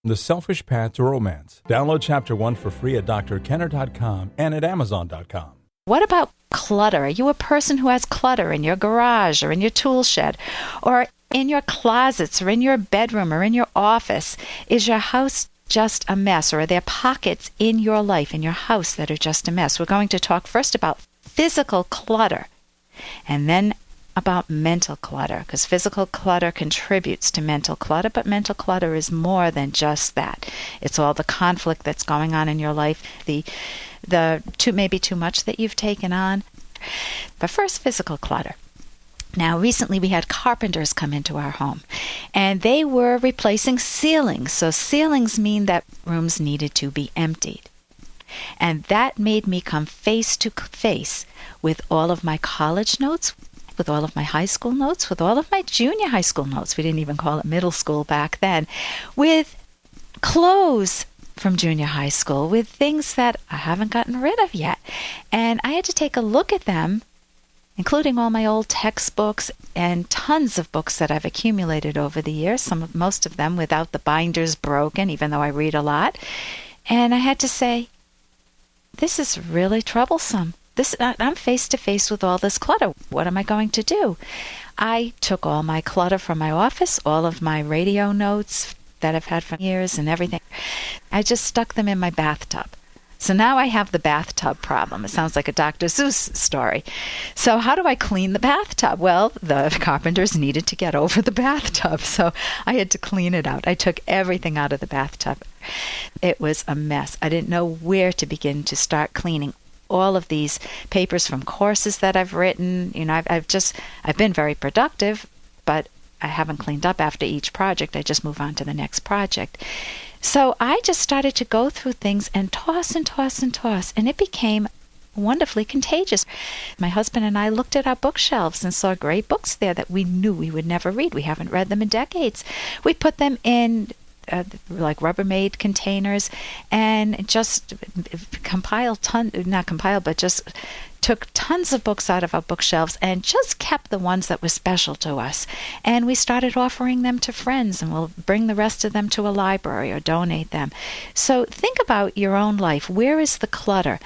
The Selfish Path to Romance. Download Chapter 1 for free at drkenner.com and at amazon.com. What about clutter? Are you a person who has clutter in your garage or in your tool shed or in your closets or in your bedroom or in your office? Is your house just a mess, or are there pockets in your life, in your house, that are just a mess? We're going to talk first about physical clutter and then about mental clutter, because physical clutter contributes to mental clutter, but mental clutter is more than just that. It's all the conflict that's going on in your life, the maybe too much that you've taken on. But first, physical clutter. Now, recently we had carpenters come into our home, and they were replacing ceilings. So ceilings mean that rooms needed to be emptied. And that made me come face to face with all of my college notes, with all of my high school notes, with all of my junior high school notes. We didn't even call it middle school back then. With clothes from junior high school, with things that I haven't gotten rid of yet. And I had to take a look at them, including all my old textbooks and tons of books that I've accumulated over the years, most of them without the binders broken, even though I read a lot. And I had to say, this is really troublesome. I'm face to face with all this clutter. What am I going to do? I took all my clutter from my office, all of my radio notes that I've had for years and everything. I just stuck them in my bathtub. So now I have the bathtub problem. It sounds like a Dr. Seuss story. So how do I clean the bathtub? Well, the carpenters needed to get over the bathtub, so I had to clean it out. I took everything out of the bathtub. It was a mess. I didn't know where to begin to start cleaning all of these papers from courses that I've written. You know, I've been very productive, but I haven't cleaned up after each project. I just move on to the next project. So I just started to go through things and toss and toss and toss, and it became wonderfully contagious. My husband and I looked at our bookshelves and saw great books there that we knew we would never read. We haven't read them in decades. We put them in like Rubbermaid containers and just just took tons of books out of our bookshelves and just kept the ones that were special to us. And we started offering them to friends, and we'll bring the rest of them to a library or donate them. So think about your own life. Where is the clutter?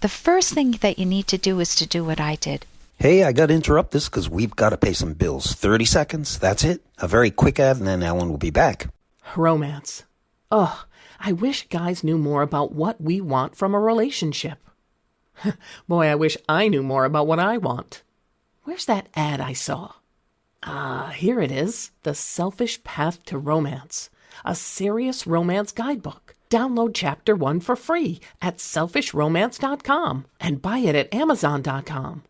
The first thing that you need to do is to do what I did. Hey, I got to interrupt this because we've got to pay some bills. 30 seconds, that's it. A very quick ad, and then Ellen will be back. Romance. Ugh, I wish guys knew more about what we want from a relationship. Boy, I wish I knew more about what I want. Where's that ad I saw? Here it is. The Selfish Path to Romance. A serious romance guidebook. Download Chapter 1 for free at selfishromance.com and buy it at amazon.com.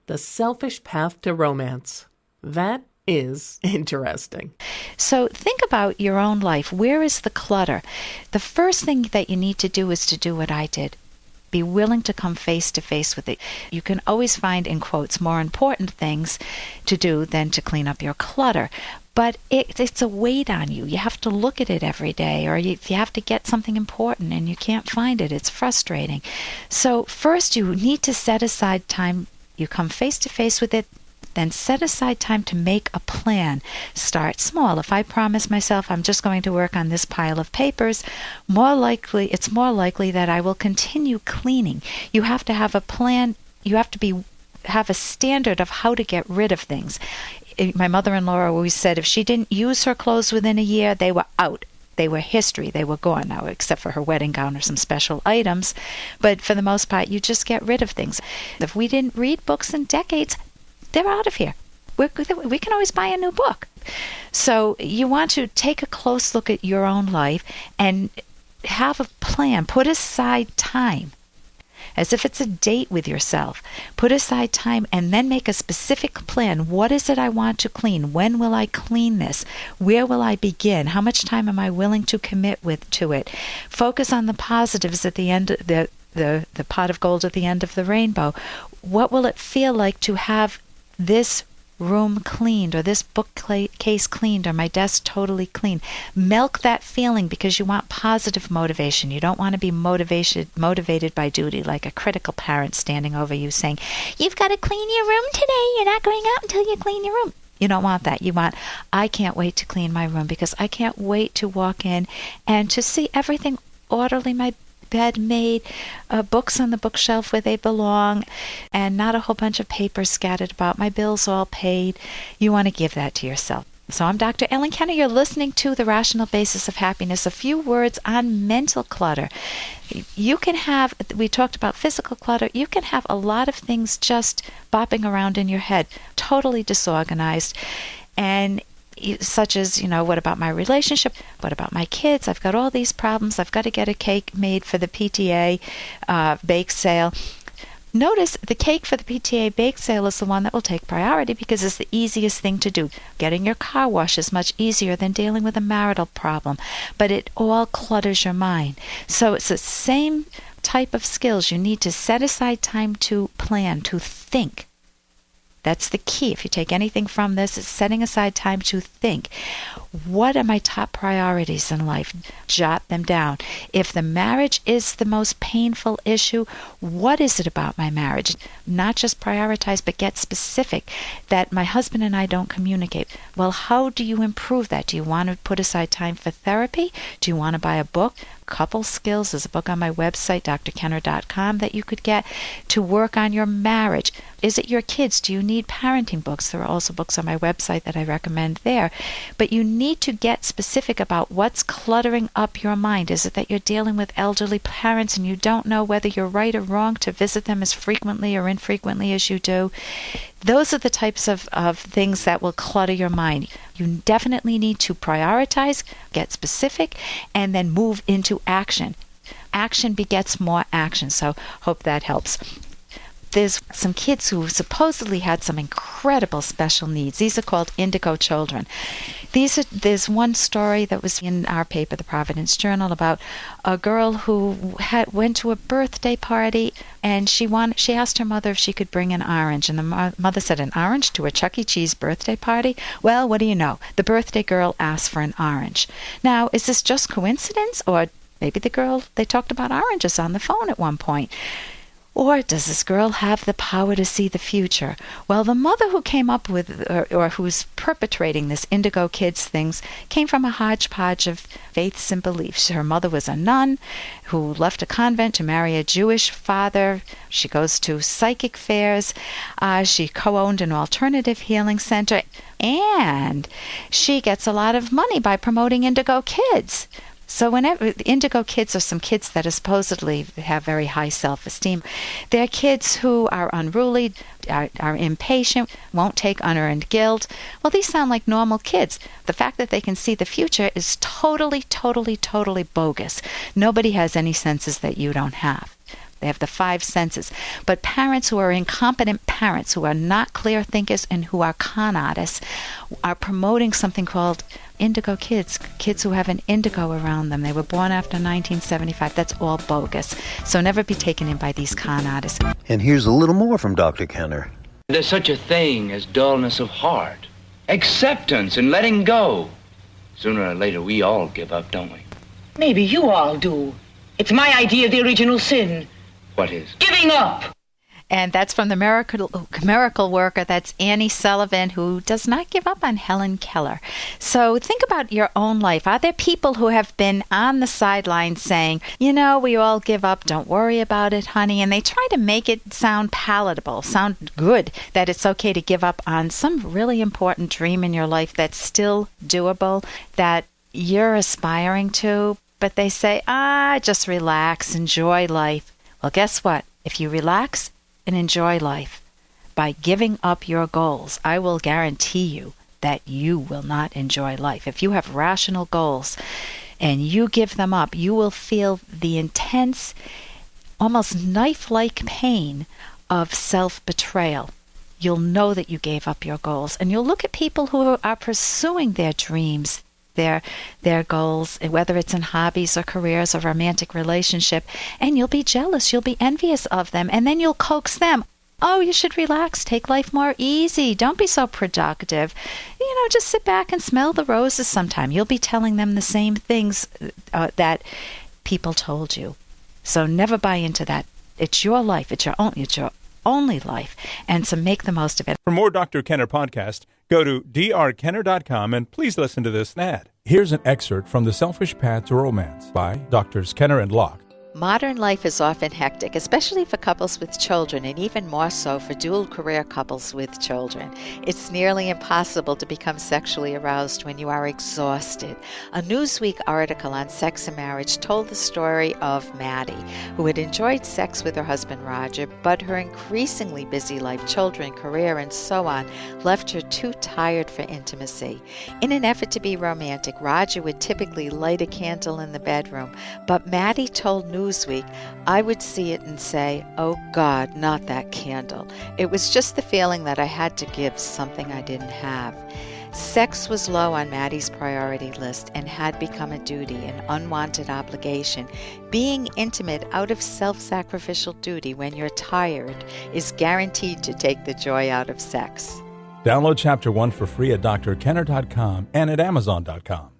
The Selfish Path to Romance. That is interesting. So think about your own life. Where is the clutter? The first thing that you need to do is to do what I did. Be willing to come face to face with it. You can always find, in quotes, more important things to do than to clean up your clutter. But it's a weight on you. You have to look at it every day, or you have to get something important and you can't find it. It's frustrating. So first you need to set aside time. You come face to face with it, then set aside time to make a plan. Start small. If I promise myself I'm just going to work on this pile of papers, it's more likely that I will continue cleaning. You have to have a plan. You have to have a standard of how to get rid of things. My mother-in-law always said if she didn't use her clothes within a year, they were out. They were history. They were gone now, except for her wedding gown or some special items. But for the most part, you just get rid of things. If we didn't read books in decades, they're out of here. We can always buy a new book. So you want to take a close look at your own life and have a plan. Put aside time, as if it's a date with yourself. Put aside time and then make a specific plan. What is it I want to clean? When will I clean this? Where will I begin? How much time am I willing to commit to it? Focus on the positives at the end, the pot of gold at the end of the rainbow. What will it feel like to have this room cleaned, or this bookcase cleaned, or my desk totally clean? Milk that feeling, because you want positive motivation. You don't want to be motivated by duty, like a critical parent standing over you saying, "You've got to clean your room today. You're not going out until you clean your room." You don't want that. You want, I can't wait to clean my room because I can't wait to walk in and to see everything orderly, my bed made, books on the bookshelf where they belong, and not a whole bunch of papers scattered about, my bills all paid. You want to give that to yourself. So I'm Dr. Ellen Kenner. You're listening to The Rational Basis of Happiness. A few words on mental clutter. You can have, we talked about physical clutter, you can have a lot of things just bopping around in your head, totally disorganized. And such as, what about my relationship? What about my kids? I've got all these problems. I've got to get a cake made for the PTA bake sale. Notice the cake for the PTA bake sale is the one that will take priority because it's the easiest thing to do. Getting your car washed is much easier than dealing with a marital problem, but it all clutters your mind. So it's the same type of skills. You need to set aside time to plan, to think. That's the key. If you take anything from this, it's setting aside time to think. What are my top priorities in life? Jot them down. If the marriage is the most painful issue, what is it about my marriage? Not just prioritize, but get specific. That my husband and I don't communicate. Well, how do you improve that? Do you want to put aside time for therapy? Do you want to buy a book? Couple Skills is a book on my website, drkenner.com, that you could get to work on your marriage. Is it your kids? Do you need parenting books? There are also books on my website that I recommend there. But you need to get specific about what's cluttering up your mind. Is it that you're dealing with elderly parents and you don't know whether you're right or wrong to visit them as frequently or infrequently as you do? Those are the types of things that will clutter your mind. You definitely need to prioritize, get specific, and then move into action. Action begets more action, so hope that helps. There's some kids who supposedly had some incredible special needs. These are called indigo children. There's one story that was in our paper, the Providence Journal, about a girl who went to a birthday party and she asked her mother if she could bring an orange. And the mother said, an orange to a Chuck E. Cheese birthday party? Well, what do you know? The birthday girl asked for an orange. Now, is this just coincidence? Or maybe they talked about oranges on the phone at one point. Or does this girl have the power to see the future? Well, the mother who came up with, or who's perpetrating this indigo kids things, came from a hodgepodge of faiths and beliefs. Her mother was a nun who left a convent to marry a Jewish father. She goes to psychic fairs. She co-owned an alternative healing center. And she gets a lot of money by promoting indigo kids. So whenever indigo kids are some kids that supposedly have very high self-esteem, they're kids who are unruly, are impatient, won't take unearned guilt. Well, these sound like normal kids. The fact that they can see the future is totally, totally, totally bogus. Nobody has any senses that you don't have. They have the 5 senses. But parents who are incompetent parents, who are not clear thinkers and who are con artists, are promoting something called indigo kids who have an indigo around them. They were born after 1975. That's all bogus. So never be taken in by these con artists. And here's a little more from Dr. Kenner. There's such a thing as dullness of heart, acceptance and letting go. Sooner or later, we all give up, don't we? Maybe you all do. It's my idea of the original sin. What is? Giving up! And that's from the miracle worker. That's Annie Sullivan, who does not give up on Helen Keller. So think about your own life. Are there people who have been on the sidelines saying, we all give up, don't worry about it, honey, and they try to make it sound palatable, sound good, that it's okay to give up on some really important dream in your life that's still doable, that you're aspiring to, but they say, just relax, enjoy life. Well, guess what? If you relax and enjoy life by giving up your goals, I will guarantee you that you will not enjoy life. If you have rational goals and you give them up, you will feel the intense, almost knife-like pain of self-betrayal. You'll know that you gave up your goals, and you'll look at people who are pursuing their dreams, their goals, whether it's in hobbies or careers or romantic relationship, and you'll be jealous, you'll be envious of them, and then you'll coax them. Oh, you should relax, take life more easy, don't be so productive. Just sit back and smell the roses sometime. You'll be telling them the same things that people told you. So never buy into that. It's your life, it's your only life, and so make the most of it. For more Dr. Kenner podcast, go to drkenner.com and please listen to this ad. Here's an excerpt from The Selfish Path to Romance by Drs. Kenner and Locke. Modern life is often hectic, especially for couples with children, and even more so for dual-career couples with children. It's nearly impossible to become sexually aroused when you are exhausted. A Newsweek article on sex and marriage told the story of Maddie, who had enjoyed sex with her husband Roger, but her increasingly busy life, children, career, and so on, left her too tired for intimacy. In an effort to be romantic, Roger would typically light a candle in the bedroom, but Maddie told Newsweek, I would see it and say, oh God, not that candle. It was just the feeling that I had to give something I didn't have. Sex was low on Maddie's priority list and had become a duty, an unwanted obligation. Being intimate out of self-sacrificial duty when you're tired is guaranteed to take the joy out of sex. Download Chapter 1 for free at drkenner.com and at amazon.com.